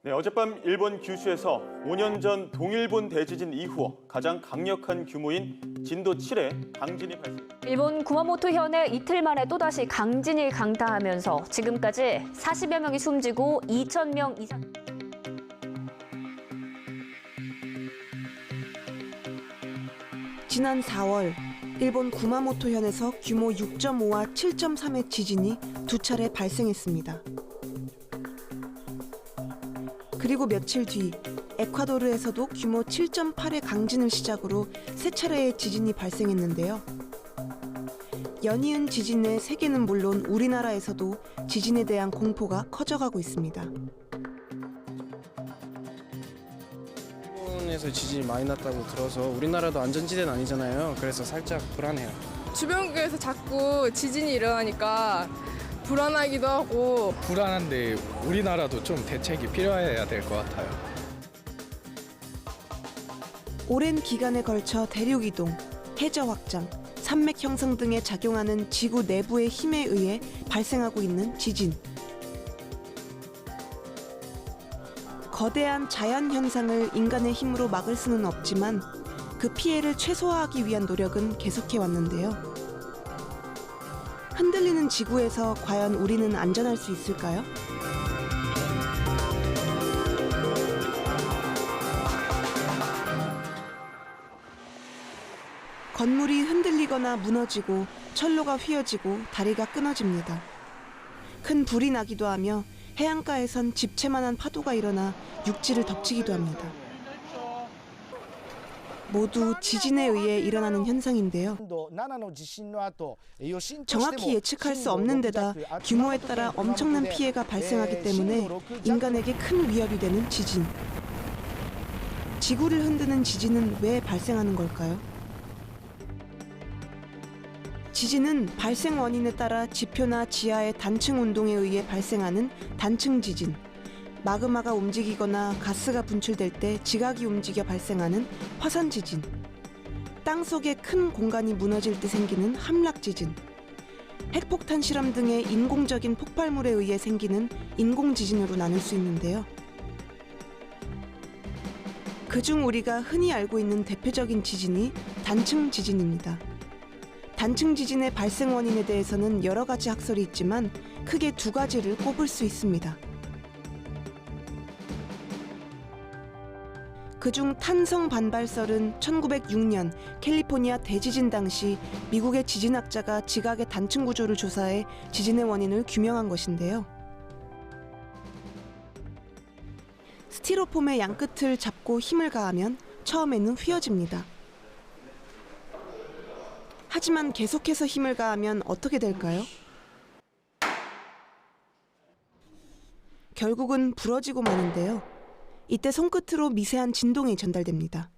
네, 어젯밤 일본 규슈에서 5년 전 동일본 대지진 이후 가장 강력한 규모인 진도 7의 강진이 발생. 일본 구마모토 현에 이틀 만에 또다시 강진이 강타하면서 지금까지 40여 명이 숨지고 2,000명 이상. 지난 4월 일본 구마모토 현에서 규모 6.5와 7.3의 지진이 두 차례 발생했습니다. 그리고 며칠 뒤 에콰도르에서도 규모 7.8의 강진을 시작으로 세 차례의 지진이 발생했는데요. 연이은 지진의 세계는 물론 우리나라에서도 지진에 대한 공포가 커져가고 있습니다. 일본에서 지진이 많이 났다고 들어서 우리나라도 안전지대는 아니잖아요. 그래서 살짝 불안해요. 주변국에서 자꾸 지진이 일어나니까 불안하기도 하고. 불안한데 우리나라도 좀 대책이 필요해야 될 것 같아요. 오랜 기간에 걸쳐 대륙 이동, 해저 확장, 산맥 형성 등에 작용하는 지구 내부의 힘에 의해 발생하고 있는 지진. 거대한 자연 현상을 인간의 힘으로 막을 수는 없지만 그 피해를 최소화하기 위한 노력은 계속해 왔는데요. 흔들리는 지구에서 과연 우리는 안전할 수 있을까요? 건물이 흔들리거나 무너지고 철로가 휘어지고 다리가 끊어집니다. 큰 불이 나기도 하며 해안가에선 집채만한 파도가 일어나 육지를 덮치기도 합니다. 모두 지진에 의해 일어나는 현상인데요. 정확히 예측할 수 없는 데다 규모에 따라 엄청난 피해가 발생하기 때문에 인간에게 큰 위협이 되는 지진. 지구를 흔드는 지진은 왜 발생하는 걸까요? 지진은 발생 원인에 따라 지표나 지하의 단층 운동에 의해 발생하는 단층 지진, 마그마가 움직이거나 가스가 분출될 때 지각이 움직여 발생하는 화산 지진, 땅 속에 큰 공간이 무너질 때 생기는 함락 지진, 핵폭탄 실험 등의 인공적인 폭발물에 의해 생기는 인공 지진으로 나눌 수 있는데요. 그중 우리가 흔히 알고 있는 대표적인 지진이 단층 지진입니다. 단층 지진의 발생 원인에 대해서는 여러 가지 학설이 있지만 크게 두 가지를 꼽을 수 있습니다. 그중 탄성 반발설은 1906년 캘리포니아 대지진 당시 미국의 지진학자가 지각의 단층 구조를 조사해 지진의 원인을 규명한 것인데요. 스티로폼의 양끝을 잡고 힘을 가하면 처음에는 휘어집니다. 하지만 계속해서 힘을 가하면 어떻게 될까요? 결국은 부러지고 마는데요. 이때 손끝으로 미세한 진동이 전달됩니다.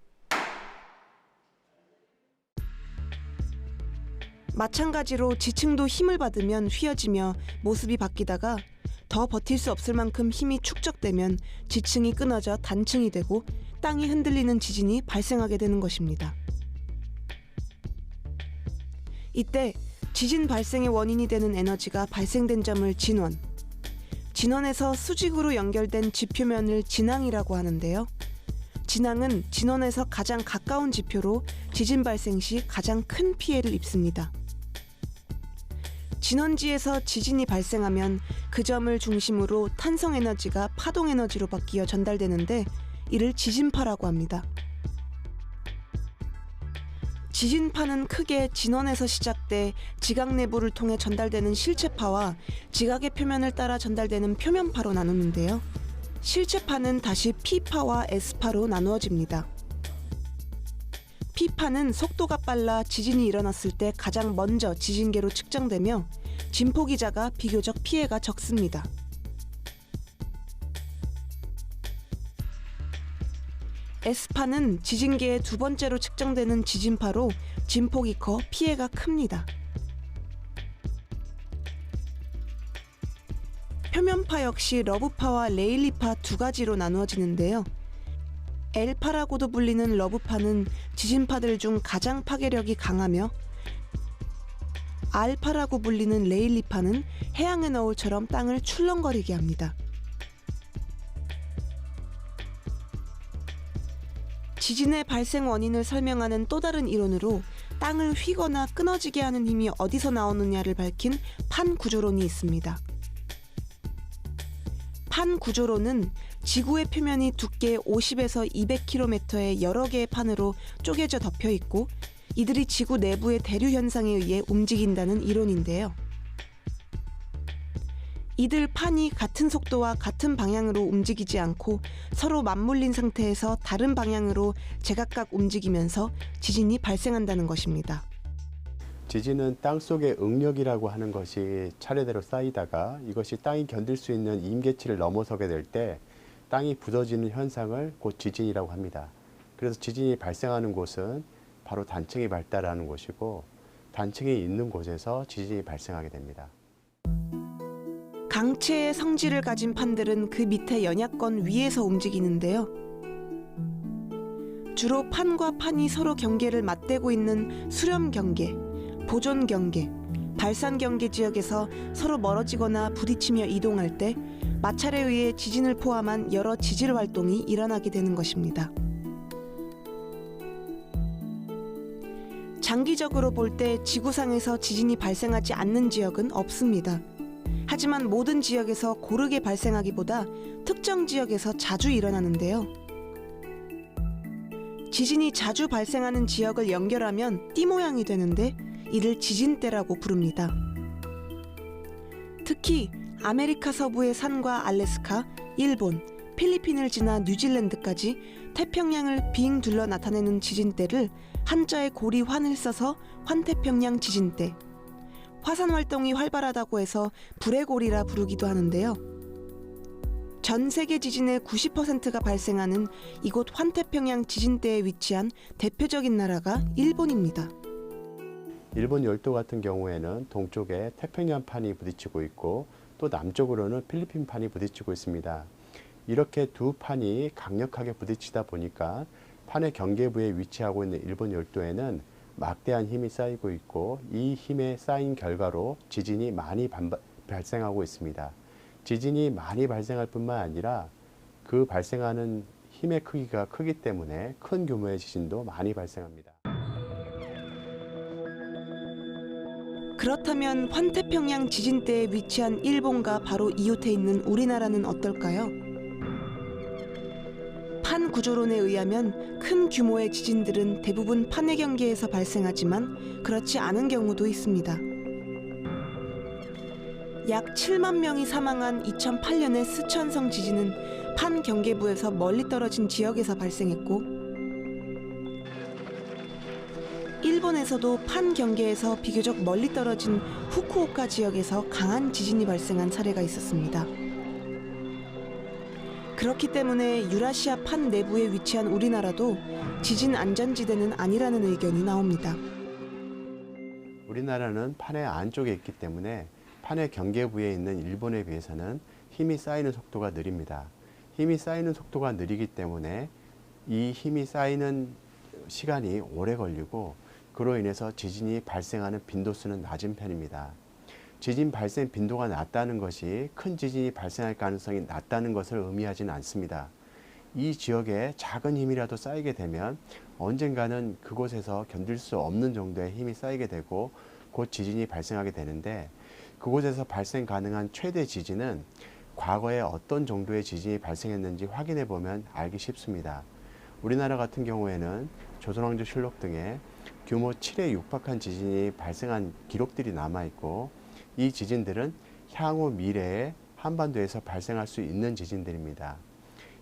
마찬가지로 지층도 힘을 받으면 휘어지며 모습이 바뀌다가 더 버틸 수 없을 만큼 힘이 축적되면 지층이 끊어져 단층이 되고 땅이 흔들리는 지진이 발생하게 되는 것입니다. 이때 지진 발생의 원인이 되는 에너지가 발생된 점을 진원, 진원에서 수직으로 연결된 지표면을 진앙이라고 하는데요. 진앙은 진원에서 가장 가까운 지표로 지진 발생 시 가장 큰 피해를 입습니다. 진원지에서 지진이 발생하면 그 점을 중심으로 탄성 에너지가 파동 에너지로 바뀌어 전달되는데 이를 지진파라고 합니다. 지진파는 크게 진원에서 시작돼 지각 내부를 통해 전달되는 실체파와 지각의 표면을 따라 전달되는 표면파로 나누는데요. 실체파는 다시 P파와 S파로 나누어집니다. P파는 속도가 빨라 지진이 일어났을 때 가장 먼저 지진계로 측정되며 진폭이 작아 비교적 피해가 적습니다. S파는 지진계의 두 번째로 측정되는 지진파로 진폭이 커 피해가 큽니다. 표면파 역시 러브파와 레일리파 두 가지로 나누어지는데요. L파라고도 불리는 러브파는 지진파들 중 가장 파괴력이 강하며 R파라고 불리는 레일리파는 해양의 너울처럼 땅을 출렁거리게 합니다. 지진의 발생 원인을 설명하는 또 다른 이론으로 땅을 휘거나 끊어지게 하는 힘이 어디서 나오느냐를 밝힌 판 구조론이 있습니다. 판 구조론은 지구의 표면이 두께 50에서 200km의 여러 개의 판으로 쪼개져 덮여 있고 이들이 지구 내부의 대류 현상에 의해 움직인다는 이론인데요. 이들 판이 같은 속도와 같은 방향으로 움직이지 않고 서로 맞물린 상태에서 다른 방향으로 제각각 움직이면서 지진이 발생한다는 것입니다. 지진은 땅속의 응력이라고 하는 것이 차례대로 쌓이다가 이것이 땅이 견딜 수 있는 임계치를 넘어서게 될 때 땅이 부서지는 현상을 곧 지진이라고 합니다. 그래서 지진이 발생하는 곳은 바로 단층이 발달하는 곳이고 단층이 있는 곳에서 지진이 발생하게 됩니다. 강체의 성질을 가진 판들은 그 밑에 연약권 위에서 움직이는데요. 주로 판과 판이 서로 경계를 맞대고 있는 수렴 경계, 보존 경계, 발산 경계 지역에서 서로 멀어지거나 부딪히며 이동할 때 마찰에 의해 지진을 포함한 여러 지질 활동이 일어나게 되는 것입니다. 장기적으로 볼 때 지구상에서 지진이 발생하지 않는 지역은 없습니다. 하지만 모든 지역에서 고르게 발생하기보다 특정 지역에서 자주 일어나는데요. 지진이 자주 발생하는 지역을 연결하면 띠 모양이 되는데 이를 지진대라고 부릅니다. 특히 아메리카 서부의 산과 알래스카, 일본, 필리핀을 지나 뉴질랜드까지 태평양을 빙 둘러 나타내는 지진대를 한자의 고리 환을 써서 환태평양 지진대, 화산 활동이 활발하다고 해서 불의 고리라 부르기도 하는데요. 전 세계 지진의 90%가 발생하는 이곳 환태평양 지진대에 위치한 대표적인 나라가 일본입니다. 일본 열도 같은 경우에는 동쪽에 태평양판이 부딪히고 있고 또 남쪽으로는 필리핀판이 부딪히고 있습니다. 이렇게 두 판이 강력하게 부딪히다 보니까 판의 경계부에 위치하고 있는 일본 열도에는 막대한 힘이 쌓이고 있고 이 힘에 쌓인 결과로 지진이 많이 발생하고 있습니다. 지진이 많이 발생할 뿐만 아니라 그 발생하는 힘의 크기가 크기 때문에 큰 규모의 지진도 많이 발생합니다. 그렇다면 환태평양 지진대에 위치한 일본과 바로 이웃해 있는 우리나라는 어떨까요? 판 구조론에 의하면 큰 규모의 지진들은 대부분 판의 경계에서 발생하지만 그렇지 않은 경우도 있습니다. 약 7만 명이 사망한 2008년의 스촨성 지진은 판 경계부에서 멀리 떨어진 지역에서 발생했고 일본에서도 판 경계에서 비교적 멀리 떨어진 후쿠오카 지역에서 강한 지진이 발생한 사례가 있었습니다. 그렇기 때문에 유라시아 판 내부에 위치한 우리나라도 지진 안전지대는 아니라는 의견이 나옵니다. 우리나라는 판의 안쪽에 있기 때문에 판의 경계부에 있는 일본에 비해서는 힘이 쌓이는 속도가 느립니다. 힘이 쌓이는 속도가 느리기 때문에 이 힘이 쌓이는 시간이 오래 걸리고 그로 인해서 지진이 발생하는 빈도수는 낮은 편입니다. 지진 발생 빈도가 낮다는 것이 큰 지진이 발생할 가능성이 낮다는 것을 의미하지는 않습니다. 이 지역에 작은 힘이라도 쌓이게 되면 언젠가는 그곳에서 견딜 수 없는 정도의 힘이 쌓이게 되고 곧 지진이 발생하게 되는데 그곳에서 발생 가능한 최대 지진은 과거에 어떤 정도의 지진이 발생했는지 확인해 보면 알기 쉽습니다. 우리나라 같은 경우에는 조선왕조실록 등에 규모 7에 육박한 지진이 발생한 기록들이 남아있고 이 지진들은 향후 미래에 한반도에서 발생할 수 있는 지진들입니다.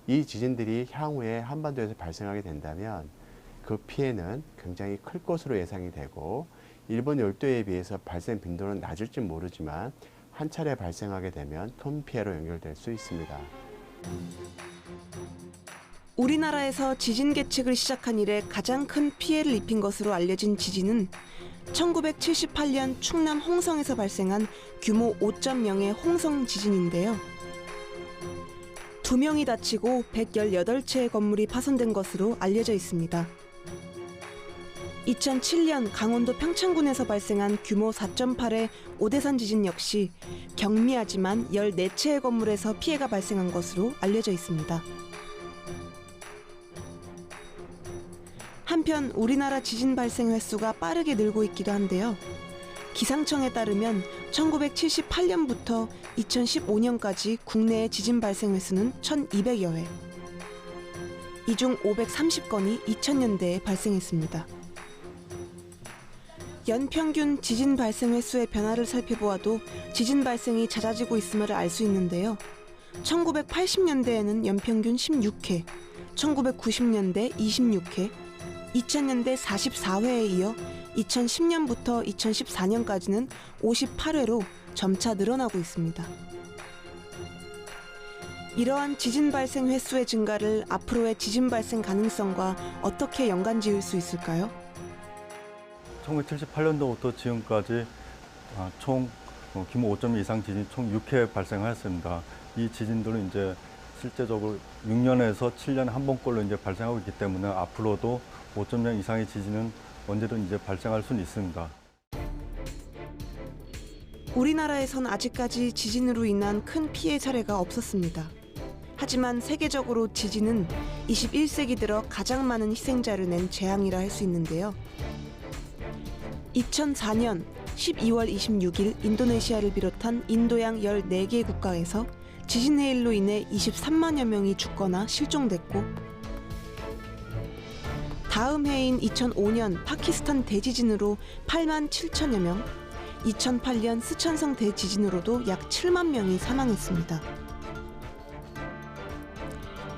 이 지진들이 향후에 한반도에서 발생하게 된다면 그 피해는 굉장히 클 것으로 예상이 되고 일본 열도에 비해서 발생 빈도는 낮을지 모르지만 한 차례 발생하게 되면 큰 피해로 연결될 수 있습니다. 우리나라에서 지진 계측을 시작한 이래 가장 큰 피해를 입힌 것으로 알려진 지진은 1978년 충남 홍성에서 발생한 규모 5.0의 홍성 지진인데요. 2명이 다치고 118채의 건물이 파손된 것으로 알려져 있습니다. 2007년 강원도 평창군에서 발생한 규모 4.8의 오대산 지진 역시 경미하지만 14채의 건물에서 피해가 발생한 것으로 알려져 있습니다. 한편 우리나라 지진 발생 횟수가 빠르게 늘고 있기도 한데요. 기상청에 따르면 1978년부터 2015년까지 국내의 지진 발생 횟수는 1,200여 회. 이 중 530건이 2000년대에 발생했습니다. 연평균 지진 발생 횟수의 변화를 살펴보아도 지진 발생이 잦아지고 있음을 알 수 있는데요. 1980년대에는 연평균 16회, 1990년대 26회, 2000년대 44회에 이어 2010년부터 2014년까지는 58회로 점차 늘어나고 있습니다. 이러한 지진 발생 횟수의 증가를 앞으로의 지진 발생 가능성과 어떻게 연관지을 수 있을까요? 1978년도부터 지금까지 총 규모 5.2 이상 지진이 총 6회 발생하였습니다. 이 지진들은 이제 실제적으로 6년에서 7년에 한 번꼴로 이제 발생하고 있기 때문에 앞으로도 5.0 이상의 지진은 언제든 이제 발생할 수는 있습니다. 우리나라에선 아직까지 지진으로 인한 큰 피해 사례가 없었습니다. 하지만 세계적으로 지진은 21세기 들어 가장 많은 희생자를 낸 재앙이라 할 수 있는데요. 2004년 12월 26일 인도네시아를 비롯한 인도양 14개 국가에서 지진 해일로 인해 23만여 명이 죽거나 실종됐고, 다음 해인 2005년 파키스탄 대지진으로 8만 7천여 명, 2008년 스촨성 대지진으로도 약 7만 명이 사망했습니다.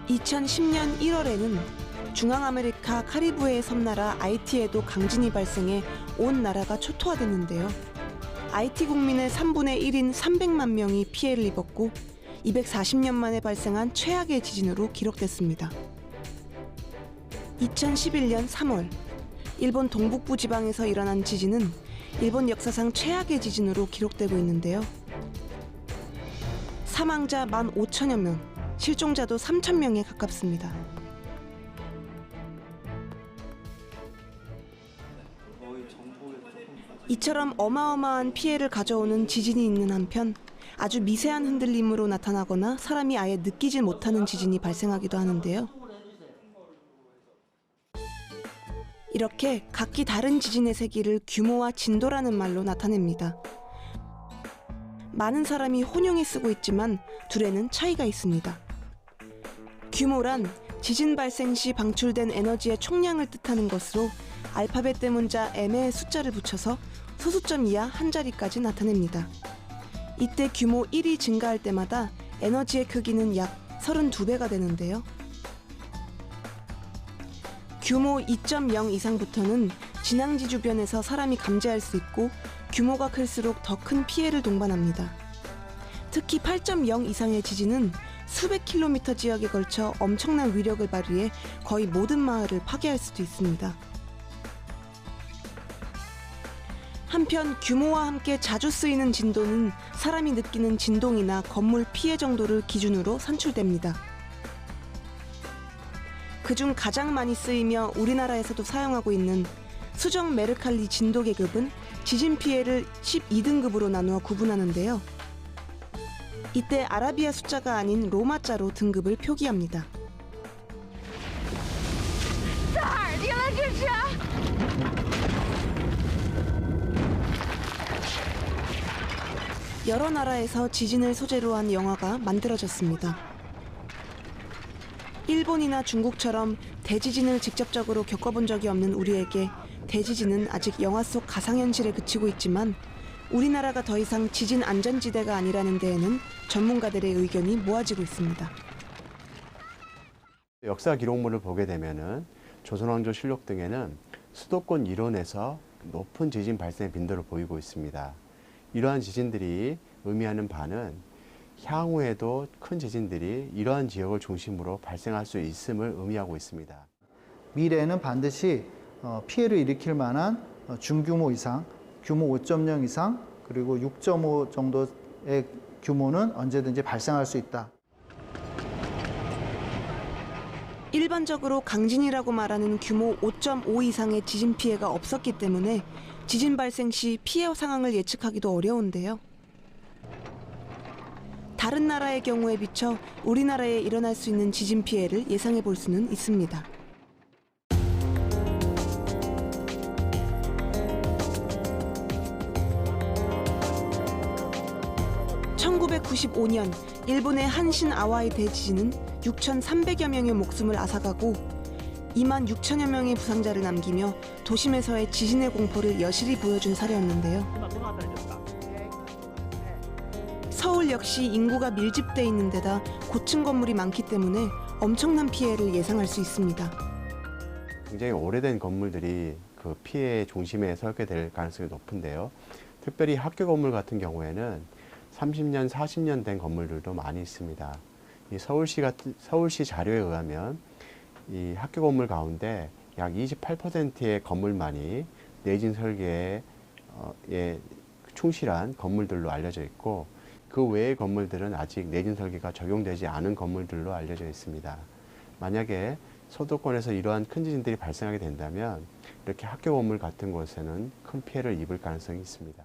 2010년 1월에는 중앙아메리카 카리브해의 섬나라 아이티에도 강진이 발생해 온 나라가 초토화됐는데요. 아이티 국민의 3분의 1인 300만 명이 피해를 입었고 240년 만에 발생한 최악의 지진으로 기록됐습니다. 2011년 3월, 일본 동북부 지방에서 일어난 지진은 일본 역사상 최악의 지진으로 기록되고 있는데요. 사망자 15,000여 명, 실종자도 3,000명에 가깝습니다. 이처럼 어마어마한 피해를 가져오는 지진이 있는 한편 아주 미세한 흔들림으로 나타나거나 사람이 아예 느끼지 못하는 지진이 발생하기도 하는데요. 이렇게 각기 다른 지진의 세기를 규모와 진도라는 말로 나타냅니다. 많은 사람이 혼용해 쓰고 있지만 둘에는 차이가 있습니다. 규모란 지진 발생 시 방출된 에너지의 총량을 뜻하는 것으로 알파벳 대문자 M의 숫자를 붙여서 소수점 이하 한 자리까지 나타냅니다. 이때 규모 1이 증가할 때마다 에너지의 크기는 약 32배가 되는데요. 규모 2.0 이상부터는 진앙지 주변에서 사람이 감지할 수 있고 규모가 클수록 더 큰 피해를 동반합니다. 특히 8.0 이상의 지진은 수백 킬로미터 지역에 걸쳐 엄청난 위력을 발휘해 거의 모든 마을을 파괴할 수도 있습니다. 한편 규모와 함께 자주 쓰이는 진도는 사람이 느끼는 진동이나 건물 피해 정도를 기준으로 산출됩니다. 그중 가장 많이 쓰이며 우리나라에서도 사용하고 있는 수정 메르칼리 진도 계급은 지진 피해를 12등급으로 나누어 구분하는데요. 이때 아라비아 숫자가 아닌 로마자로 등급을 표기합니다. 여러 나라에서 지진을 소재로 한 영화가 만들어졌습니다. 일본이나 중국처럼 대지진을 직접적으로 겪어본 적이 없는 우리에게 대지진은 아직 영화 속 가상현실에 그치고 있지만 우리나라가 더 이상 지진 안전지대가 아니라는 데에는 전문가들의 의견이 모아지고 있습니다. 역사 기록물을 보게 되면은 조선왕조실록 등에는 수도권 이론에서 높은 지진 발생 빈도를 보이고 있습니다. 이러한 지진들이 의미하는 바는 향후에도 큰 지진들이 이러한 지역을 중심으로 발생할 수 있음을 의미하고 있습니다. 미래에는 반드시 피해를 일으킬 만한 중규모 이상, 규모 5.0 이상, 그리고 6.5 정도의 규모는 언제든지 발생할 수 있다. 일반적으로 강진이라고 말하는 규모 5.5 이상의 지진 피해가 없었기 때문에 지진 발생 시 피해 상황을 예측하기도 어려운데요. 다른 나라의 경우에 비춰 우리나라에 일어날 수 있는 지진 피해를 예상해 볼 수는 있습니다. 1995년 일본의 한신 아와이 대지진은 6,300여 명의 목숨을 앗아가고 2만 6천여 명의 부상자를 남기며 도심에서의 지진의 공포를 여실히 보여준 사례였는데요. 서울 역시 인구가 밀집돼 있는 데다 고층 건물이 많기 때문에 엄청난 피해를 예상할 수 있습니다. 굉장히 오래된 건물들이 그 피해 중심에 설계될 가능성이 높은데요. 특별히 학교 건물 같은 경우에는 30년, 40년 된 건물들도 많이 있습니다. 이 서울시 자료에 의하면 이 학교 건물 가운데 약 28%의 건물만이 내진 설계에 충실한 건물들로 알려져 있고, 그 외의 건물들은 아직 내진 설계가 적용되지 않은 건물들로 알려져 있습니다. 만약에 서도권에서 이러한 큰 지진들이 발생하게 된다면 이렇게 학교 건물 같은 곳에는 큰 피해를 입을 가능성이 있습니다.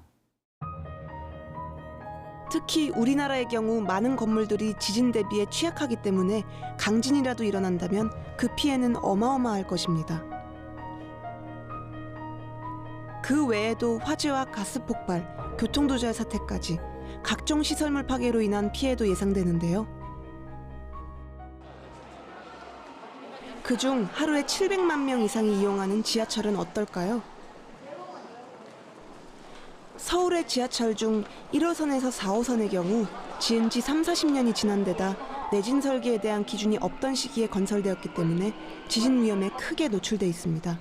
특히 우리나라의 경우 많은 건물들이 지진 대비에 취약하기 때문에 강진이라도 일어난다면 그 피해는 어마어마할 것입니다. 그 외에도 화재와 가스 폭발, 교통도주의 사태까지 각종 시설물 파괴로 인한 피해도 예상되는데요. 그중 하루에 700만 명 이상이 이용하는 지하철은 어떨까요? 서울의 지하철 중 1호선에서 4호선의 경우 지은 지 3, 40년이 지난 데다 내진 설계에 대한 기준이 없던 시기에 건설되었기 때문에 지진 위험에 크게 노출돼 있습니다.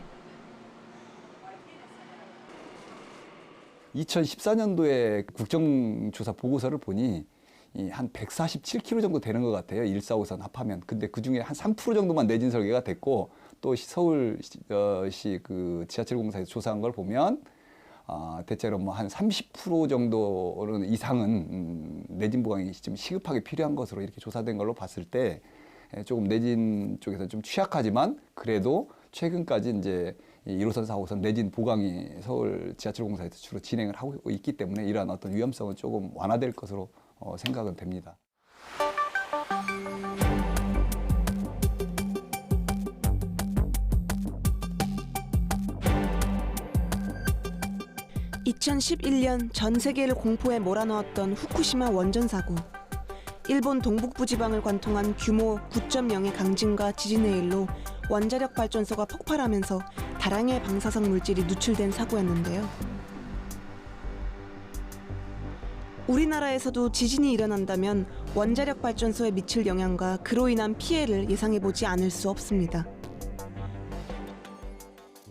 2014년도에 국정조사 보고서를 보니 한 147km 정도 되는 것 같아요. 1, 4, 5선 합하면. 근데 그중에 한 3% 정도만 내진 설계가 됐고, 또 서울시 그 지하철공사에서 조사한 걸 보면 대체로 뭐 한 30% 정도는 이상은 내진 보강이 좀 시급하게 필요한 것으로 이렇게 조사된 걸로 봤을 때 조금 내진 쪽에서 좀 취약하지만 그래도 최근까지 이제 1호선, 4호선 내진 보강이 서울 지하철공사에서 주로 진행을 하고 있기 때문에 이러한 어떤 위험성은 조금 완화될 것으로 생각은 됩니다. (2011년) 전 세계를 공포에 몰아넣었던 후쿠시마 원전 사고. 일본 동북부 지방을 관통한 규모 9.0의 강진과 지진의 일로 원자력 발전소가 폭발하면서 다량의 방사성 물질이 누출된 사고였는데요. 우리나라에서도 지진이 일어난다면 원자력 발전소에 미칠 영향과 그로 인한 피해를 예상해보지 않을 수 없습니다.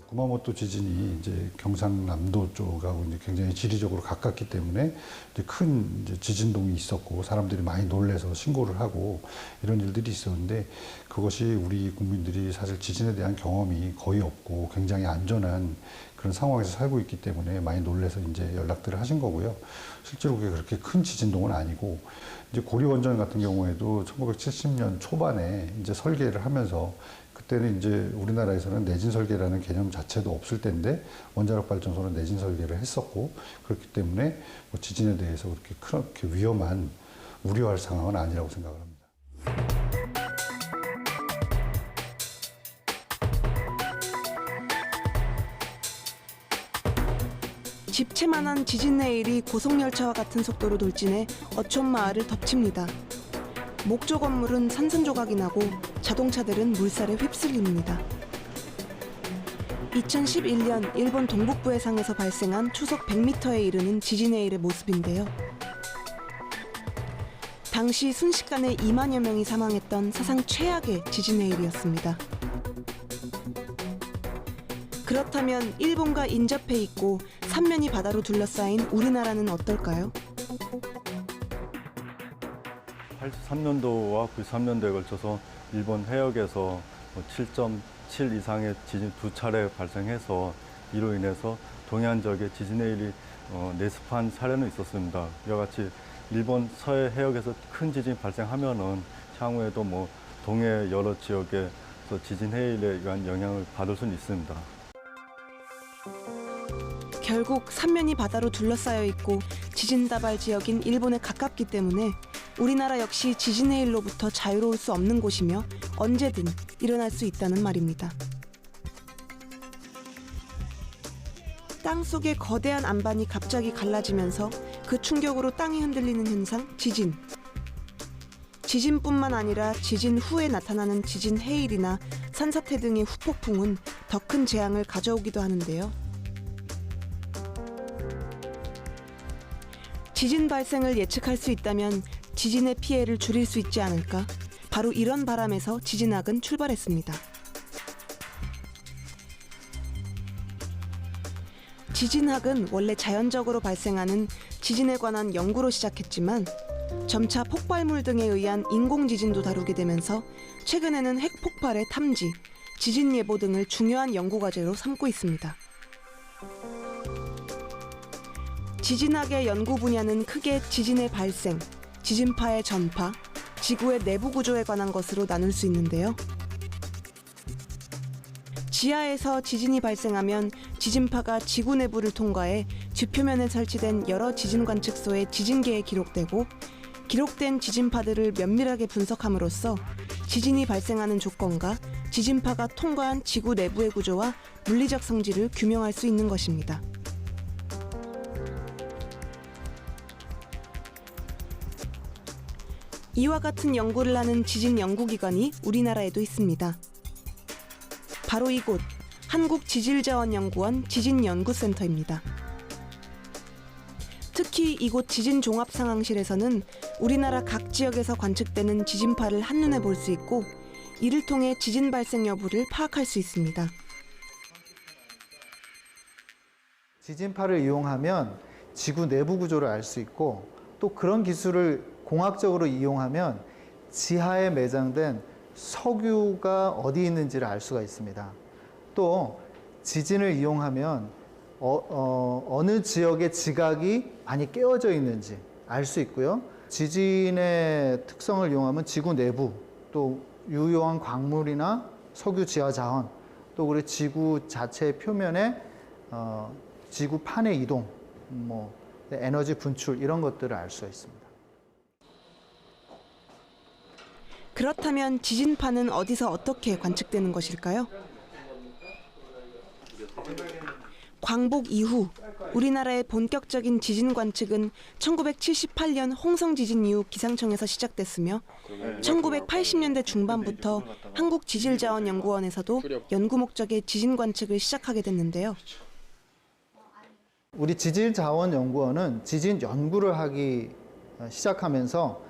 구마모토 지진이 이제 경상남도 쪽하고 이제 굉장히 지리적으로 가깝기 때문에 이제 큰 이제 지진동이 있었고 사람들이 많이 놀래서 신고를 하고 이런 일들이 있었는데, 그것이 우리 국민들이 사실 지진에 대한 경험이 거의 없고 굉장히 안전한 그런 상황에서 살고 있기 때문에 많이 놀래서 이제 연락들을 하신 거고요. 실제로 그게 그렇게 큰 지진동은 아니고, 이제 고리원전 같은 경우에도 1970년 초반에 이제 설계를 하면서 그때는 이제 우리나라에서는 내진 설계라는 개념 자체도 없을 때인데 원자력 발전소는 내진 설계를 했었고, 그렇기 때문에 뭐 지진에 대해서 그렇게 위험한 우려할 상황은 아니라고 생각을 합니다. 집채만한 지진 내일이 고속열차와 같은 속도로 돌진해 어촌마을을 덮칩니다. 목조 건물은 산산조각이 나고 자동차들은 물살에 휩쓸립니다. 2011년 일본 동북부 해상에서 발생한 초속 100m에 이르는 지진의 일의 모습인데요. 당시 순식간에 2만여 명이 사망했던 사상 최악의 지진의 일이었습니다. 그렇다면 일본과 인접해 있고 삼면이 바다로 둘러싸인 우리나라는 어떨까요? 83년도와 93년도에 걸쳐서 일본 해역에서 7.7 이상의 지진 2차례 발생해서 이로 인해서 동해안 지역에 지진의 일이 내습한 사례는 있었습니다. 이와 같이 일본 서해 해역에서 큰 지진이 발생하면은 향후에도 뭐 동해 여러 지역에서 지진 해일에 의한 영향을 받을 수는 있습니다. 결국 삼면이 바다로 둘러싸여 있고 지진 다발 지역인 일본에 가깝기 때문에 우리나라 역시 지진의 일로부터 자유로울 수 없는 곳이며 언제든 일어날 수 있다는 말입니다. 땅속의 거대한 안반이 갑자기 갈라지면서 그 충격으로 땅이 흔들리는 현상, 지진. 지진뿐만 아니라 지진 후에 나타나는 지진 해일이나 산사태 등의 후폭풍은 더 큰 재앙을 가져오기도 하는데요. 지진 발생을 예측할 수 있다면 지진의 피해를 줄일 수 있지 않을까? 바로 이런 바람에서 지진학은 출발했습니다. 지진학은 원래 자연적으로 발생하는 지진에 관한 연구로 시작했지만 점차 폭발물 등에 의한 인공지진도 다루게 되면서 최근에는 핵폭발의 탐지, 지진 예보 등을 중요한 연구 과제로 삼고 있습니다. 지진학의 연구 분야는 크게 지진의 발생, 지진파의 전파, 지구의 내부 구조에 관한 것으로 나눌 수 있는데요. 지하에서 지진이 발생하면 지진파가 지구 내부를 통과해 지표면에 설치된 여러 지진 관측소의 지진계에 기록되고, 기록된 지진파들을 면밀하게 분석함으로써 지진이 발생하는 조건과 지진파가 통과한 지구 내부의 구조와 물리적 성질을 규명할 수 있는 것입니다. 이와 같은 연구를 하는 지진 연구기관이 우리나라에도 있습니다. 바로 이곳 한국지질자원연구원 지진연구센터입니다. 특히 이곳 지진종합상황실에서는 우리나라 각 지역에서 관측되는 지진파를 한눈에 볼 수 있고, 이를 통해 지진 발생 여부를 파악할 수 있습니다. 지진파를 이용하면 지구 내부 구조를 알 수 있고, 또 그런 기술을 공학적으로 이용하면 지하에 매장된 석유가 어디 있는지를 알 수가 있습니다. 또 지진을 이용하면 어느 지역의 지각이 많이 깨어져 있는지 알 수 있고요. 지진의 특성을 이용하면 지구 내부, 또 유효한 광물이나 석유 지하 자원, 또 우리 지구 자체의 표면에 지구판의 이동, 에너지 분출 이런 것들을 알 수가 있습니다. 그렇다면 지진파는 어디서 어떻게 관측되는 것일까요? 광복 이후 우리나라의 본격적인 지진 관측은 1978년 홍성 지진 이후 기상청에서 시작됐으며 1980년대 중반부터 한국지질자원연구원에서도 연구 목적의 지진 관측을 시작하게 됐는데요. 우리 지질자원연구원은 지진 연구를 하기 시작하면서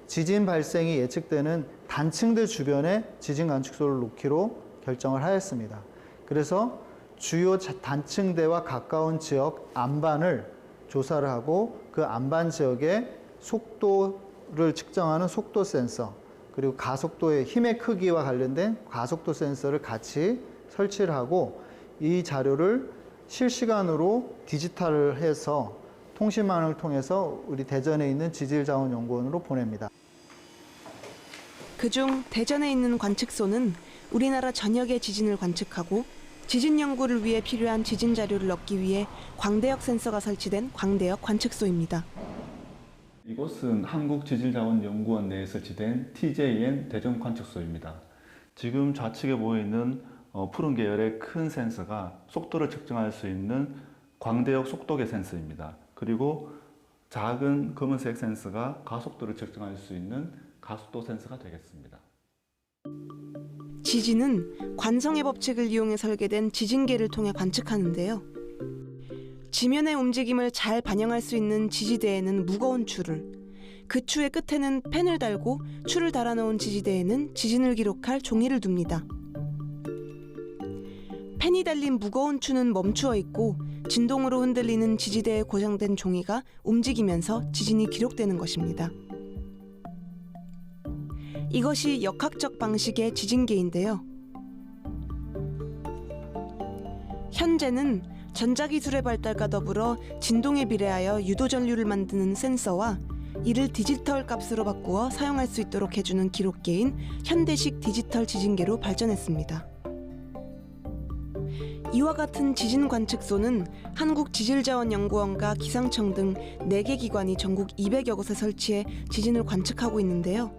지진 발생이 예측되는 단층들 주변에 지진 관측소를 놓기로 결정을 하였습니다. 그래서 주요 단층대와 가까운 지역 안반을 조사를 하고, 그 안반 지역의 속도를 측정하는 속도 센서, 그리고 가속도의 힘의 크기와 관련된 가속도 센서를 같이 설치를 하고, 이 자료를 실시간으로 디지털을 해서 통신망을 통해서 우리 대전에 있는 지질자원연구원으로 보냅니다. 그중 대전에 있는 관측소는 우리나라 전역의 지진을 관측하고, 지진 연구를 위해 필요한 지진 자료를 얻기 위해 광대역 센서가 설치된 광대역 관측소입니다. 이곳은 한국지질자원연구원 내에 설치된 TJN 대전 관측소입니다. 지금 좌측에 보이는 푸른 계열의 큰 센서가 속도를 측정할 수 있는 광대역 속도계 센서입니다. 그리고 작은 검은색 센서가 가속도를 측정할 수 있는 가속도 센서가 되겠습니다. 지진은 관성의 법칙을 이용해 설계된 지진계를 통해 관측하는데요. 지면의 움직임을 잘 반영할 수 있는 지지대에는 무거운 줄을, 그 추의 끝에는 펜을 달고 추를 달아놓은 지지대에는 지진을 기록할 종이를 둡니다. 펜이 달린 무거운 추는 멈추어 있고, 진동으로 흔들리는 지지대에 고정된 종이가 움직이면서 지진이 기록되는 것입니다. 이것이 역학적 방식의 지진계인데요. 현재는 전자기술의 발달과 더불어 진동에 비례하여 유도전류를 만드는 센서와 이를 디지털 값으로 바꾸어 사용할 수 있도록 해주는 기록계인 현대식 디지털 지진계로 발전했습니다. 이와 같은 지진 관측소는 한국지질자원연구원과 기상청 등 4개 기관이 전국 200여 곳에 설치해 지진을 관측하고 있는데요.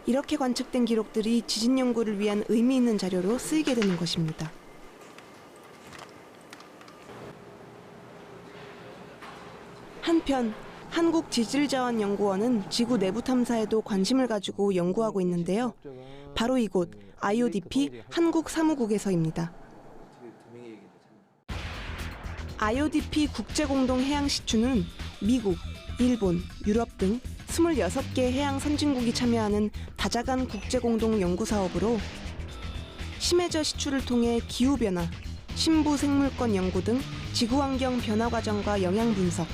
이렇게 관측된 기록들이 지진 연구를 위한 의미 있는 자료로 쓰이게 되는 것입니다. 한편 한국지질자원연구원은 지구 내부 탐사에도 관심을 가지고 연구하고 있는데요. 바로 이곳 IODP 한국사무국에서입니다. IODP 국제공동해양시추는 미국, 일본, 유럽 등 26개 해양 선진국이 참여하는 다자간 국제공동 연구사업으로 심해저 시추를 통해 기후변화, 신부 생물권 연구 등 지구환경 변화 과정과 영향 분석,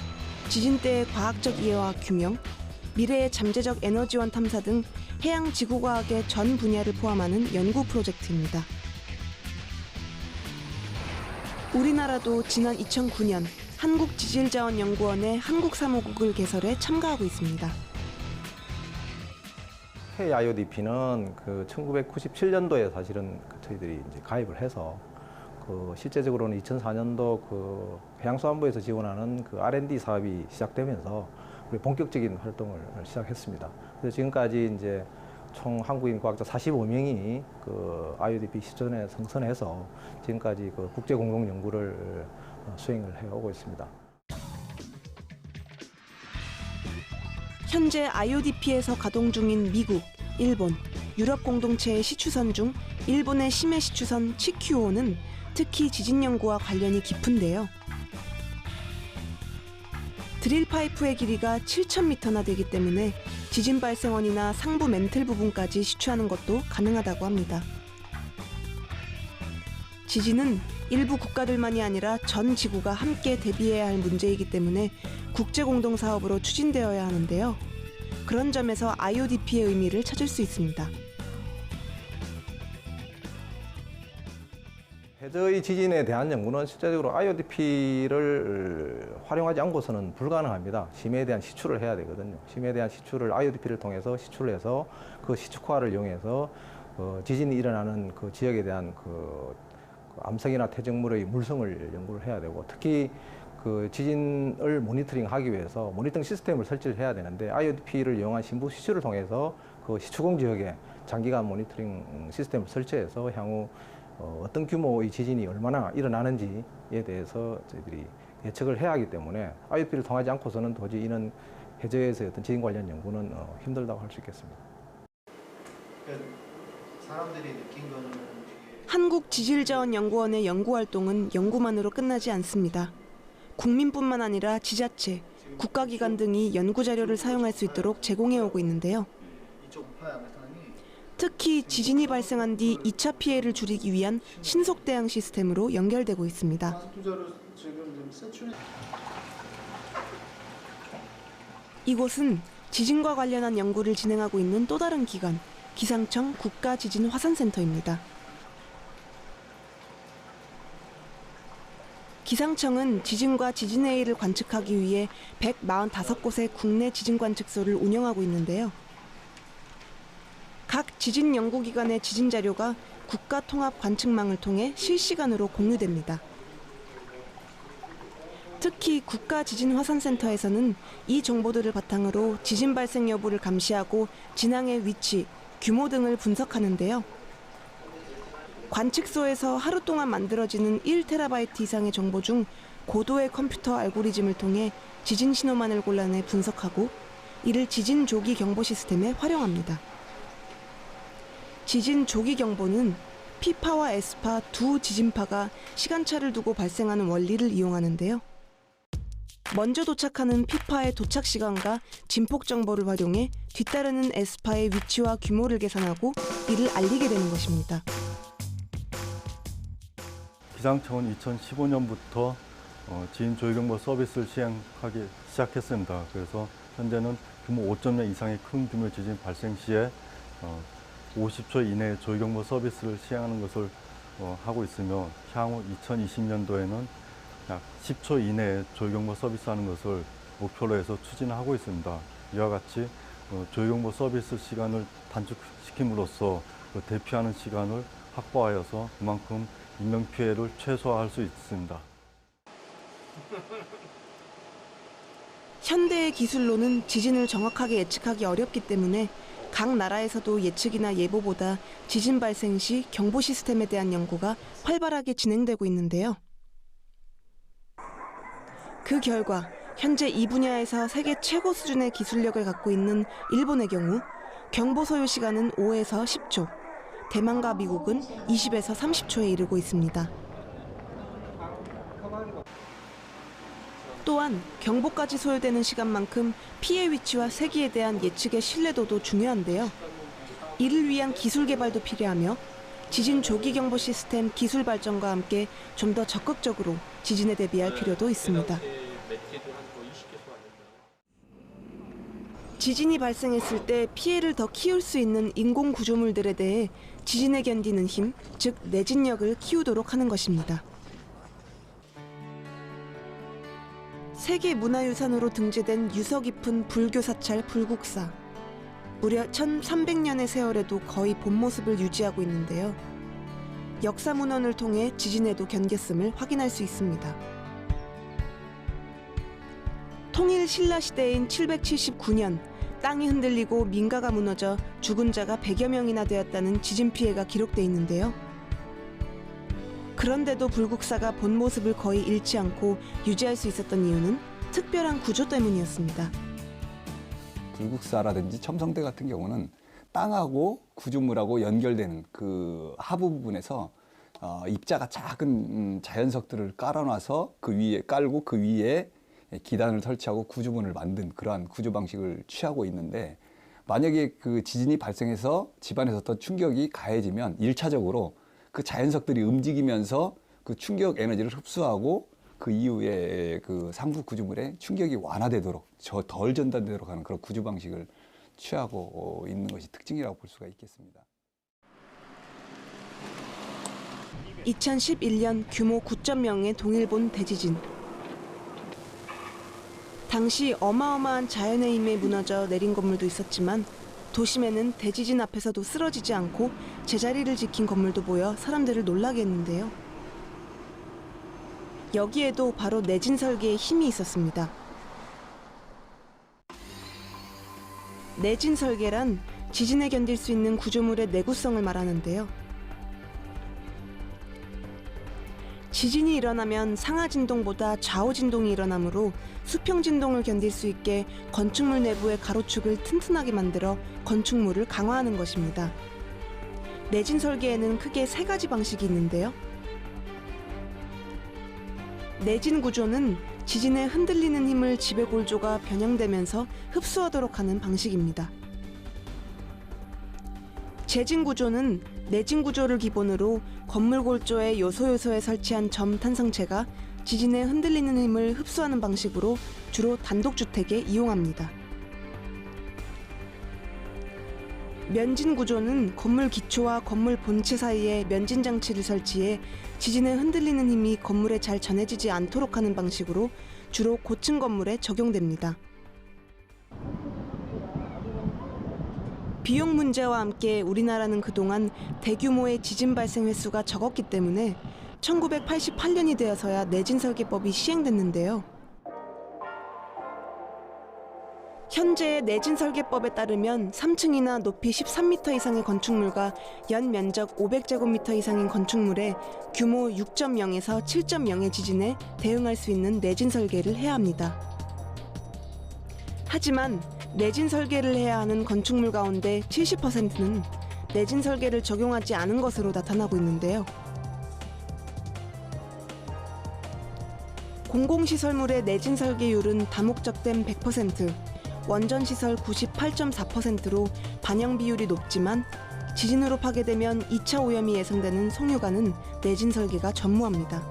지진 때의 과학적 이해와 규명, 미래의 잠재적 에너지원 탐사 등 해양 지구과학의 전 분야를 포함하는 연구 프로젝트입니다. 우리나라도 지난 2009년 한국지질자원연구원의 한국사무국을 개설해 참가하고 있습니다. IODP는 그 1997년도에 사실은 저희들이 이제 가입을 해서 실제적으로는 2004년도 그 해양수산부에서 지원하는 그 R&D 사업이 시작되면서 우리 본격적인 활동을 시작했습니다. 그래서 지금까지 이제 총 한국인 과학자 45명이 그 IODP 시전에 성선해서 지금까지 그 국제 공동 연구를 수행을 해오고 있습니다. 현재 IODP에서 가동 중인 미국, 일본, 유럽 공동체의 시추선 중 일본의 심해 시추선 치큐오는 특히 지진 연구와 관련이 깊은데요. 드릴 파이프의 길이가 7,000m나 되기 때문에 지진 발생원이나 상부 멘틀 부분까지 시추하는 것도 가능하다고 합니다. 지진은 일부 국가들만이 아니라 전 지구가 함께 대비해야 할 문제이기 때문에 국제공동사업으로 추진되어야 하는데요. 그런 점에서 IODP의 의미를 찾을 수 있습니다. 해저의 지진에 대한 연구는 실제적으로 IODP를 활용하지 않고서는 불가능합니다. 심해에 대한 시추를 해야 되거든요. 심해에 대한 시추를 IODP를 통해서 시추를 해서 그 시축화를 이용해서 지진이 일어나는 그 지역에 대한 그 암석이나 퇴적물의 물성을 연구를 해야 되고, 특히 그 지진을 모니터링하기 위해서 모니터링 시스템을 설치를 해야 되는데 IODP를 이용한 신부 시추를 통해서 그 시추공 지역에 장기간 모니터링 시스템을 설치해서 향후 어떤 규모의 지진이 얼마나 일어나는지에 대해서 저희들이 예측을 해야 하기 때문에 IODP를 통하지 않고서는 도저히 이런 해저에서의 어떤 지진 관련 연구는 힘들다고 할 수 있겠습니다. 사람들이 느낀 거는 한국지질자원연구원의 연구활동은 연구만으로 끝나지 않습니다. 국민뿐만 아니라 지자체, 국가기관 등이 연구자료를 사용할 수 있도록 제공해오고 있는데요. 특히 지진이 발생한 뒤 2차 피해를 줄이기 위한 신속대응 시스템으로 연결되고 있습니다. 이곳은 지진과 관련한 연구를 진행하고 있는 또 다른 기관, 기상청 국가지진화산센터입니다. 기상청은 지진과 지진의 일을 관측하기 위해 145곳의 국내 지진관측소를 운영하고 있는데요. 각 지진 연구기관의 지진 자료가 국가통합관측망을 통해 실시간으로 공유됩니다. 특히 국가지진화산센터에서는 이 정보들을 바탕으로 지진 발생 여부를 감시하고 진앙의 위치, 규모 등을 분석하는데요. 관측소에서 하루 동안 만들어지는 1TB 이상의 정보 중 고도의 컴퓨터 알고리즘을 통해 지진 신호만을 골라내 분석하고 이를 지진 조기 경보 시스템에 활용합니다. 지진 조기 경보는 P파와 S파 두 지진파가 시간차를 두고 발생하는 원리를 이용하는데요. 먼저 도착하는 P파의 도착 시간과 진폭 정보를 활용해 뒤따르는 S파의 위치와 규모를 계산하고 이를 알리게 되는 것입니다. 기상청은 2015년부터 지진 조기경보 서비스를 시행하기 시작했습니다. 그래서 현재는 규모 5.0 이상의 큰 규모 지진 발생 시에 50초 이내에 조기경보 서비스를 시행하는 것을 하고 있으며 향후 2020년도에는 약 10초 이내에 조기경보 서비스하는 것을 목표로 해서 추진하고 있습니다. 이와 같이 조기경보 서비스 시간을 단축시킴으로써 대피하는 시간을 확보하여서 그만큼 인명피해를 최소화할 수 있습니다. 현대의 기술로는 지진을 정확하게 예측하기 어렵기 때문에 각 나라에서도 예측이나 예보보다 지진 발생 시 경보 시스템에 대한 연구가 활발하게 진행되고 있는데요. 그 결과 현재 이 분야에서 세계 최고 수준의 기술력을 갖고 있는 일본의 경우 경보 소요 시간은 5에서 10초, 대만과 미국은 20에서 30초에 이르고 있습니다. 또한 경보까지 소요되는 시간만큼 피해 위치와 세기에 대한 예측의 신뢰도도 중요한데요. 이를 위한 기술 개발도 필요하며 지진 조기 경보 시스템 기술 발전과 함께 좀 더 적극적으로 지진에 대비할 필요도 있습니다. 지진이 발생했을 때 피해를 더 키울 수 있는 인공 구조물들에 대해 지진에 견디는 힘, 즉 내진력을 키우도록 하는 것입니다. 세계 문화유산으로 등재된 유서 깊은 불교 사찰 불국사. 무려 1300년의 세월에도 거의 본 모습을 유지하고 있는데요. 역사 문헌을 통해 지진에도 견뎠음을 확인할 수 있습니다. 통일 신라 시대인 779년 땅이 흔들리고 민가가 무너져 죽은 자가 100여 명이나 되었다는 지진 피해가 기록돼 있는데요. 그런데도 불국사가 본 모습을 거의 잃지 않고 유지할 수 있었던 이유는 특별한 구조 때문이었습니다. 불국사라든지 첨성대 같은 경우는 땅하고 구조물하고 연결되는 그 하부 부분에서 입자가 작은 자연석들을 깔아놔서 그 위에 깔고 그 위에 기단을 설치하고 구조물을 만든 그러한 구조 방식을 취하고 있는데, 만약에 그 지진이 발생해서 집안에서 어떤 충격이 가해지면 1차적으로 그 자연석들이 움직이면서 그 충격 에너지를 흡수하고 그 이후에 그 상부 구조물에 충격이 완화되도록 덜 전달되도록 하는 그런 구조 방식을 취하고 있는 것이 특징이라고 볼 수가 있겠습니다. 2011년 규모 9.0의 동일본 대지진. 당시 어마어마한 자연의 힘에 무너져 내린 건물도 있었지만 도심에는 대지진 앞에서도 쓰러지지 않고 제자리를 지킨 건물도 보여 사람들을 놀라게 했는데요. 여기에도 바로 내진 설계의 힘이 있었습니다. 내진 설계란 지진에 견딜 수 있는 구조물의 내구성을 말하는데요. 지진이 일어나면 상하 진동보다 좌우 진동이 일어나므로 수평 진동을 견딜 수 있게 건축물 내부의 가로축을 튼튼하게 만들어 건축물을 강화하는 것입니다. 내진 설계에는 크게 3가지 방식이 있는데요. 내진 구조는 지진에 흔들리는 힘을 지배골조가 변형되면서 흡수하도록 하는 방식입니다. 재진 구조는 내진 구조를 기본으로 건물 골조의 요소에 설치한 점 탄성체가 지진에 흔들리는 힘을 흡수하는 방식으로 주로 단독주택에 이용합니다. 면진 구조는 건물 기초와 건물 본체 사이에 면진 장치를 설치해 지진에 흔들리는 힘이 건물에 잘 전해지지 않도록 하는 방식으로 주로 고층 건물에 적용됩니다. 비용 문제와 함께 우리나라는 그동안 대규모의 지진 발생 횟수가 적었기 때문에 1988년이 되어서야 내진 설계법이 시행됐는데요. 현재의 내진 설계법에 따르면 3층이나 높이 13m 이상의 건축물과 연 면적 500제곱미터 이상인 건축물에 규모 6.0에서 7.0의 지진에 대응할 수 있는 내진 설계를 해야 합니다. 하지만 내진 설계를 해야 하는 건축물 가운데 70%는 내진 설계를 적용하지 않은 것으로 나타나고 있는데요. 공공시설물의 내진 설계율은 다목적댐 100%, 원전시설 98.4%로 반영 비율이 높지만 지진으로 파괴되면 2차 오염이 예상되는 송유관은 내진 설계가 전무합니다.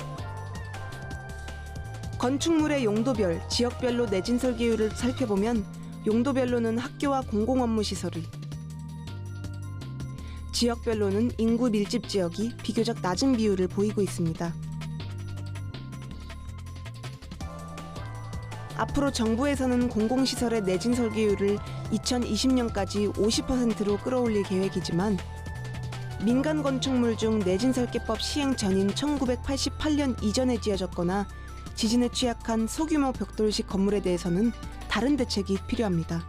건축물의 용도별, 지역별로 내진 설계율을 살펴보면 용도별로는 학교와 공공업무시설을, 지역별로는 인구 밀집 지역이 비교적 낮은 비율을 보이고 있습니다. 앞으로 정부에서는 공공시설의 내진 설계율을 2020년까지 50%로 끌어올릴 계획이지만 민간 건축물 중 내진 설계법 시행 전인 1988년 이전에 지어졌거나 지진에 취약한 소규모 벽돌식 건물에 대해서는 다른 대책이 필요합니다.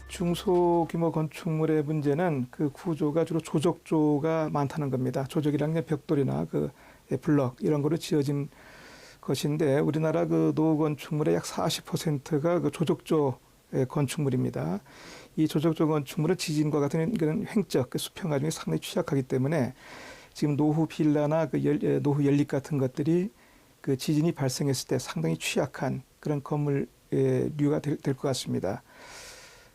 중소규모 건축물의 문제는 그 구조가 주로 조적조가 많다는 겁니다. 조적이란 게 벽돌이나 그 블럭 이런 거로 지어진 것인데 우리나라 그 노후 건축물의 약 40%가 그 조적조의 건축물입니다. 이 조적조 건축물은 지진과 같은 그런 횡적 그 수평 과정이 상당히 취약하기 때문에 지금 노후 빌라나 그 노후 연립 같은 것들이 그 지진이 발생했을 때 상당히 취약한 그런 건물류가 될 것 같습니다.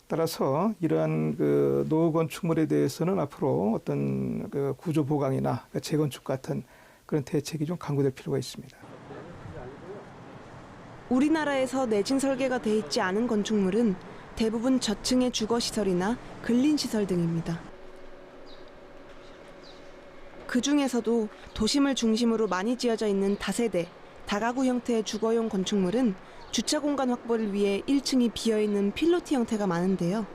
따라서 이러한 그 노후 건축물에 대해서는 앞으로 어떤 그 구조 보강이나 재건축 같은 그런 대책이 좀 강구될 필요가 있습니다. 우리나라에서 내진 설계가 돼 있지 않은 건축물은 대부분 저층의 주거시설이나 근린시설 등입니다. 그 중에서도 도심을 중심으로 많이 지어져 있는 다세대, 다가구 형태의 주거용 건축물은 주차 공간 확보를 위해 1층이 비어있는 필로티 형태가 많은데요.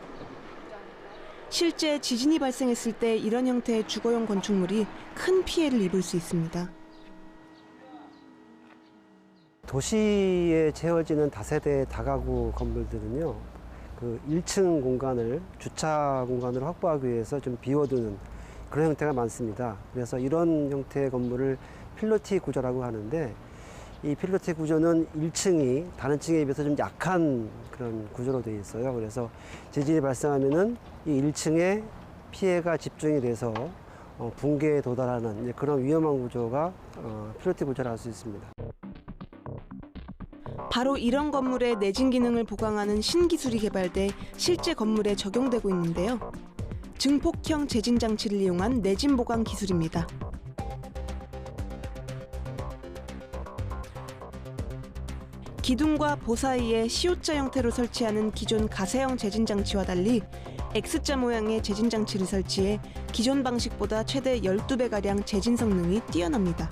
실제 지진이 발생했을 때 이런 형태의 주거용 건축물이 큰 피해를 입을 수 있습니다. 도시에 채워지는 다세대 다가구 건물들은요, 그 1층 공간을 주차 공간으로 확보하기 위해서 좀 비워두는 그런 형태가 많습니다. 그래서 이런 형태의 건물을 필로티 구조라고 하는데, 이 필로티 구조는 1층이 다른 층에 비해서 좀 약한 그런 구조로 되어 있어요. 그래서 지진이 발생하면은 이 1층에 피해가 집중이 돼서 붕괴에 도달하는 그런 위험한 구조가 필로티 구조라 할 수 있습니다. 바로 이런 건물의 내진 기능을 보강하는 신기술이 개발돼 실제 건물에 적용되고 있는데요. 증폭형 재진 장치를 이용한 내진 보강 기술입니다. 기둥과 보 사이에 C자 형태로 설치하는 기존 가세형 재진 장치와 달리 X자 모양의 재진 장치를 설치해 기존 방식보다 최대 12배가량 재진 성능이 뛰어납니다.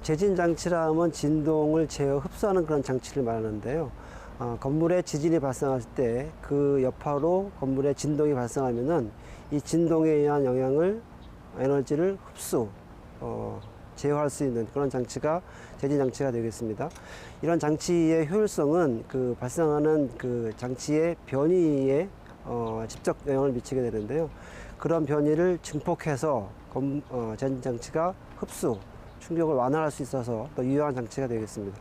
재진 장치라 하면 진동을 제어 흡수하는 그런 장치를 말하는데요. 건물에 지진이 발생할 때 그 여파로 건물에 진동이 발생하면은 이 진동에 의한 영향을 에너지를 흡수, 제어할 수 있는 그런 장치가 재진 장치가 되겠습니다. 이런 장치의 효율성은 그 발생하는 그 장치의 변이에 직접 영향을 미치게 되는데요. 그런 변이를 증폭해서 재진 장치가 흡수, 충격을 완화할 수 있어서 더 유효한 장치가 되겠습니다.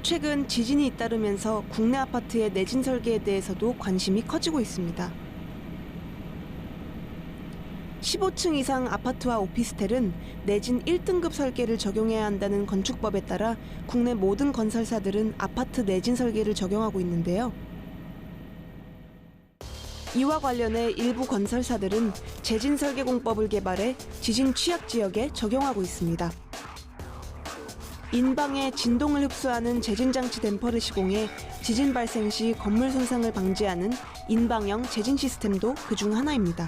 최근 지진이 잇따르면서 국내 아파트의 내진 설계에 대해서도 관심이 커지고 있습니다. 15층 이상 아파트와 오피스텔은 내진 1등급 설계를 적용해야 한다는 건축법에 따라 국내 모든 건설사들은 아파트 내진 설계를 적용하고 있는데요. 이와 관련해 일부 건설사들은 재진 설계 공법을 개발해 지진 취약 지역에 적용하고 있습니다. 인방에 진동을 흡수하는 재진 장치 댐퍼를 시공해 지진 발생 시 건물 손상을 방지하는 인방형 재진 시스템도 그중 하나입니다.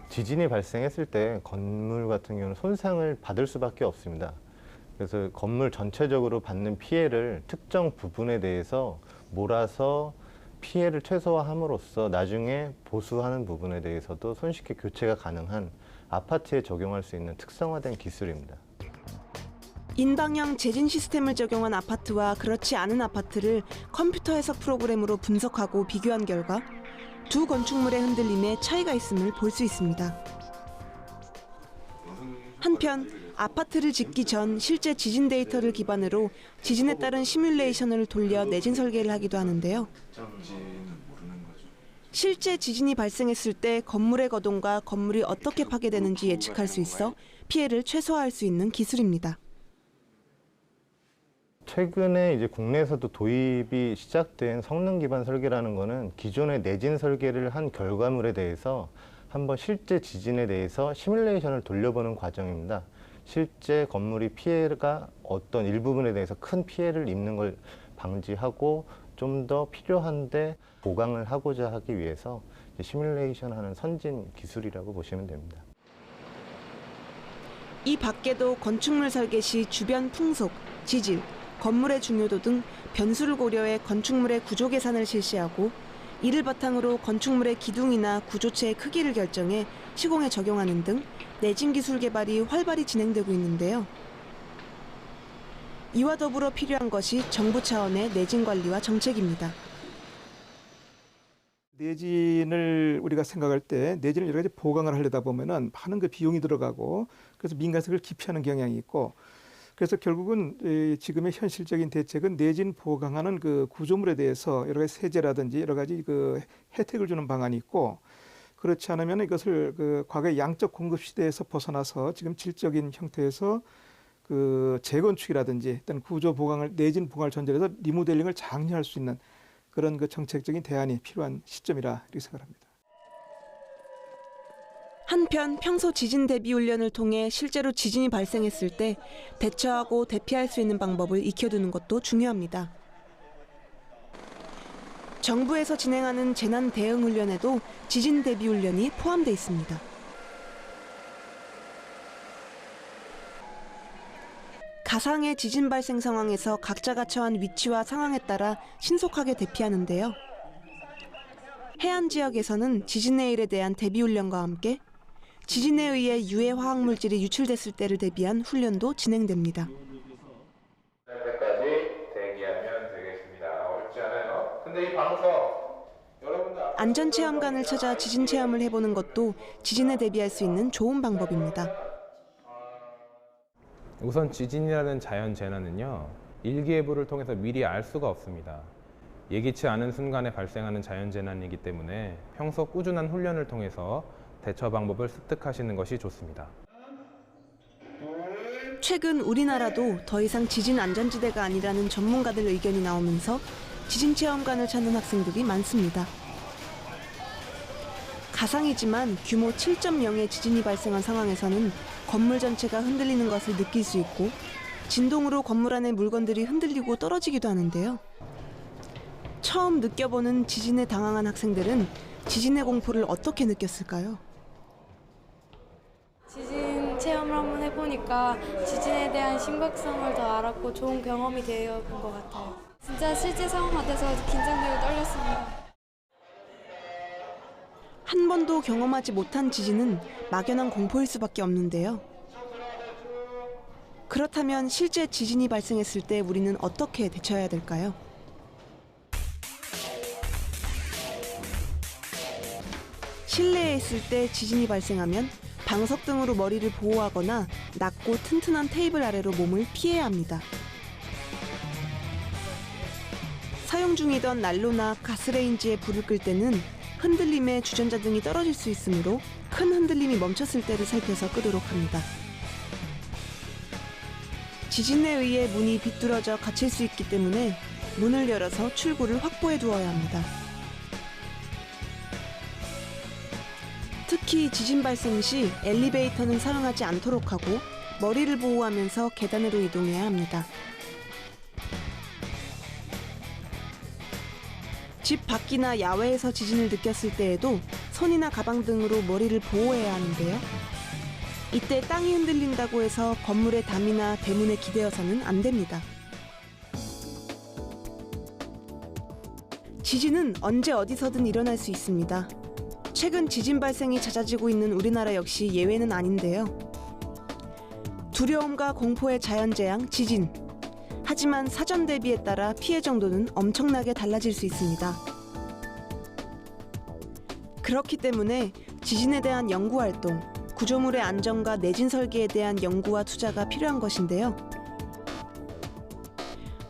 지진이 발생했을 때 건물 같은 경우는 손상을 받을 수밖에 없습니다. 그래서 건물 전체적으로 받는 피해를 특정 부분에 대해서 몰아서 피해를 최소화함으로써 나중에 보수하는 부분에 대해서도 손쉽게 교체가 가능한 아파트에 적용할 수 있는 특성화된 기술입니다. 인방형 재진 시스템을 적용한 아파트와 그렇지 않은 아파트를 컴퓨터 해석 프로그램으로 분석하고 비교한 결과 두 건축물의 흔들림에 차이가 있음을 볼 수 있습니다. 한편 아파트를 짓기 전 실제 지진 데이터를 기반으로 지진에 따른 시뮬레이션을 돌려 내진 설계를 하기도 하는데요. 실제 지진이 발생했을 때 건물의 거동과 건물이 어떻게 파괴되는지 예측할 수 있어 피해를 최소화할 수 있는 기술입니다. 최근에 이제 국내에서도 도입이 시작된 성능 기반 설계라는 거는 기존의 내진 설계를 한 결과물에 대해서 한번 실제 지진에 대해서 시뮬레이션을 돌려보는 과정입니다. 실제 건물이 피해가 어떤 일부분에 대해서 큰 피해를 입는 걸 방지하고 좀 더 필요한데 보강을 하고자 하기 위해서 시뮬레이션 하는 선진 기술이라고 보시면 됩니다. 이 밖에도 건축물 설계 시 주변 풍속, 지질, 건물의 중요도 등 변수를 고려해 건축물의 구조 계산을 실시하고 이를 바탕으로 건축물의 기둥이나 구조체의 크기를 결정해 시공에 적용하는 등 내진 기술 개발이 활발히 진행되고 있는데요. 이와 더불어 필요한 것이 정부 차원의 내진 관리와 정책입니다. 내진을 우리가 생각할 때 내진을 여러 가지 보강을 하려다 보면은 많은 그 비용이 들어가고 그래서 민간석을 기피하는 경향이 있고 그래서 결국은 지금의 현실적인 대책은 내진 보강하는 그 구조물에 대해서 여러 가지 세제라든지 여러 가지 그 혜택을 주는 방안이 있고 그렇지 않으면 이것을 그 과거의 양적 공급 시대에서 벗어나서 지금 질적인 형태에서 그 재건축이라든지 어떤 구조 보강을 내진 보강을 전제해서 리모델링을 장려할 수 있는 그런 그 정책적인 대안이 필요한 시점이라 이렇게 생각합니다. 한편 평소 지진 대비 훈련을 통해 실제로 지진이 발생했을 때 대처하고 대피할 수 있는 방법을 익혀두는 것도 중요합니다. 정부에서 진행하는 재난 대응 훈련에도 지진 대비 훈련이 포함돼 있습니다. 가상의 지진 발생 상황에서 각자가 처한 위치와 상황에 따라 신속하게 대피하는데요. 해안 지역에서는 지진의 일에 대한 대비 훈련과 함께 지진에 의해 유해 화학 물질이 유출됐을 때를 대비한 훈련도 진행됩니다. 때까지 대기하면 되겠습니다. 어렵지 않아요. 근데 이 방석 여러분들 안전체험관을 찾아 지진 체험을 해보는 것도 지진에 대비할 수 있는 좋은 방법입니다. 우선 지진이라는 자연재난은요, 일기예보를 통해서 미리 알 수가 없습니다. 예기치 않은 순간에 발생하는 자연재난이기 때문에 평소 꾸준한 훈련을 통해서 대처 방법을 습득하시는 것이 좋습니다. 최근 우리나라도 더 이상 지진 안전지대가 아니라는 전문가들 의견이 나오면서 지진체험관을 찾는 학생들이 많습니다. 가상이지만 규모 7.0의 지진이 발생한 상황에서는 건물 전체가 흔들리는 것을 느낄 수 있고 진동으로 건물 안의 물건들이 흔들리고 떨어지기도 하는데요. 처음 느껴보는 지진에 당황한 학생들은 지진의 공포를 어떻게 느꼈을까요? 지진 체험을 한번 해보니까 지진에 대한 심각성을 더 알았고 좋은 경험이 되어본 것 같아요. 진짜 실제 상황 같아서 긴장되고 떨렸습니다. 한 번도 경험하지 못한 지진은 막연한 공포일 수밖에 없는데요. 그렇다면 실제 지진이 발생했을 때 우리는 어떻게 대처해야 될까요? 실내에 있을 때 지진이 발생하면 방석 등으로 머리를 보호하거나 낮고 튼튼한 테이블 아래로 몸을 피해야 합니다. 사용 중이던 난로나 가스레인지에 불을 끌 때는 흔들림에 주전자 등이 떨어질 수 있으므로 큰 흔들림이 멈췄을 때를 살펴서 끄도록 합니다. 지진에 의해 문이 비뚤어져 갇힐 수 있기 때문에 문을 열어서 출구를 확보해 두어야 합니다. 특히 지진 발생 시 엘리베이터는 사용하지 않도록 하고 머리를 보호하면서 계단으로 이동해야 합니다. 집 밖이나 야외에서 지진을 느꼈을 때에도 손이나 가방 등으로 머리를 보호해야 하는데요. 이때 땅이 흔들린다고 해서 건물의 담이나 대문에 기대어서는 안 됩니다. 지진은 언제 어디서든 일어날 수 있습니다. 최근 지진 발생이 잦아지고 있는 우리나라 역시 예외는 아닌데요. 두려움과 공포의 자연재앙, 지진. 하지만 사전 대비에 따라 피해 정도는 엄청나게 달라질 수 있습니다. 그렇기 때문에 지진에 대한 연구활동, 구조물의 안전과 내진 설계에 대한 연구와 투자가 필요한 것인데요.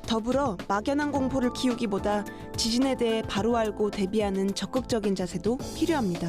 더불어 막연한 공포를 키우기보다 지진에 대해 바로 알고 대비하는 적극적인 자세도 필요합니다.